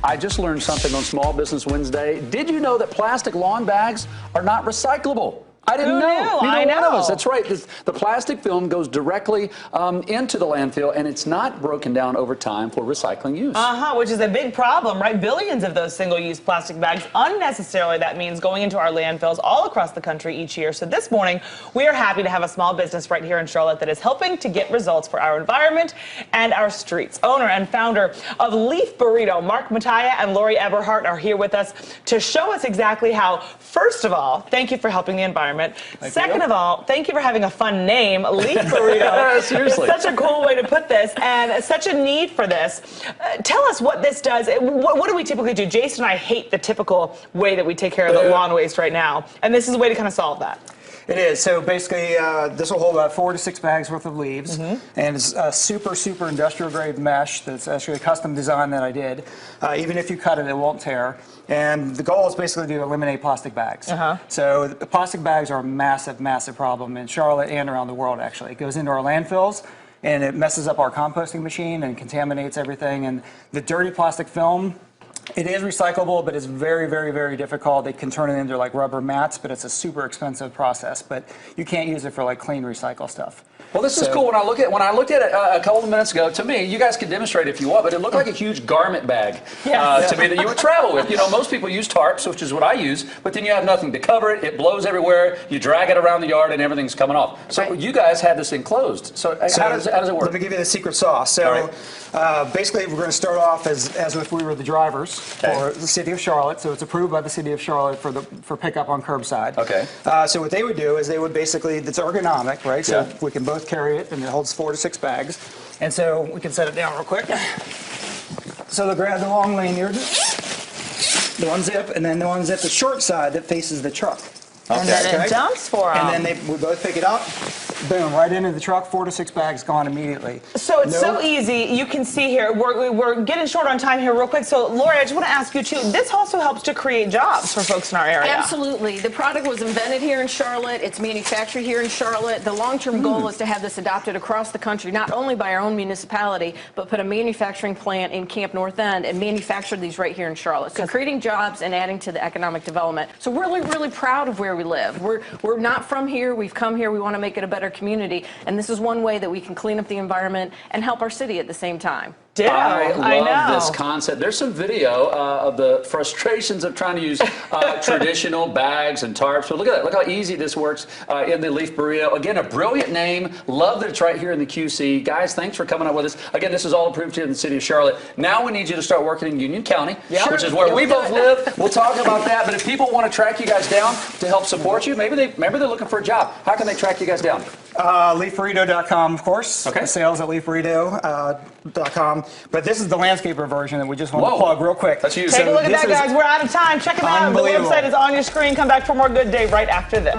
I just learned something on Small Business Wednesday. Did you know that plastic lawn bags are not recyclable? I didn't know. I know. One of us. That's right. The plastic film goes directly into the landfill, and it's not broken down over time for recycling use. Which is a big problem, right? Billions of those single-use plastic bags, unnecessarily, that means, going into our landfills all across the country each year. So this morning, we are happy to have a small business right here in Charlotte that is helping to get results for our environment and our streets. Owner and founder of Leaf Burrito, Mark Mattia and Lori Eberhardt, are here with us to show us exactly how, first of all, thank you for helping the environment. Second of all, thank you for having a fun name, Leaf Burrito. Seriously. It's such a cool way to put this, and such a need for this. Tell us what this does. What do we typically do? Jason and I hate the typical way that we take care of the lawn waste right now, and this is a way to kind of solve that. It is. So basically, this will hold about 4 to 6 bags worth of leaves, and it's a super industrial grade mesh that's actually a custom design that I did. Even if you cut it, it won't tear. And the goal is basically to eliminate plastic bags. So the plastic bags are a massive problem in Charlotte and around the world, actually. It goes into our landfills, and it messes up our composting machine and contaminates everything. And the dirty plastic film, it is recyclable, but it's very difficult. They can turn it into like rubber mats, but it's a super expensive process. But you can't use it for like clean recycle stuff. Well, this is cool. When I looked at it a couple of minutes ago, to me, you guys can demonstrate if you want, but it looked like a huge garment bag to me that you would travel with. You know, most people use tarps, which is what I use, but then you have nothing to cover it. It blows everywhere. You drag it around the yard, and everything's coming off. So you guys had this enclosed. So how does it work? Let me give you the secret sauce. So basically, we're going to start off as if we were the drivers for the city of Charlotte. So it's approved by the city of Charlotte for pickup on curbside. So what they would do is they would basically, it's ergonomic, right? So we can both carry it, and it holds 4 to 6 bags. And so we can set it down real quick. So they'll grab the long lanyard, the unzip, and then they'll unzip the short side that faces the truck. And then it dumps for them. And then we both pick it up, boom, right into the truck, 4 to 6 bags gone immediately. So it's so easy. You can see here, we're getting short on time here real quick. So Lori, I just want to ask you too, this also helps to create jobs for folks in our area. Absolutely. The product was invented here in Charlotte. It's manufactured here in Charlotte. The long-term goal is to have this adopted across the country, not only by our own municipality, but put a manufacturing plant in Camp North End and manufacture these right here in Charlotte. So creating jobs and adding to the economic development. So we're really proud of where we live. We're not from here. We've come here. We want to make it a better community. And this is one way that we can clean up the environment and help our city at the same time. I love this concept. There's some video of the frustrations of trying to use traditional bags and tarps. But look at that. Look how easy this works in the Leaf Burrito. Again, a brilliant name. Love that it's right here in the QC. Guys, thanks for coming up with us. Again, this is all approved here in the city of Charlotte. Now we need you to start working in Union County, which is where we both live. We'll talk about that. But if people want to track you guys down to help support you, maybe they're looking for a job. How can they track you guys down? LeafBurrito.com, of course. Sales at LeafBurrito.com. But this is the landscaper version that we just want to plug real quick. That's huge. Take a look at that, guys. We're out of time. Check them out. The website is on your screen. Come back for more Good Day right after this.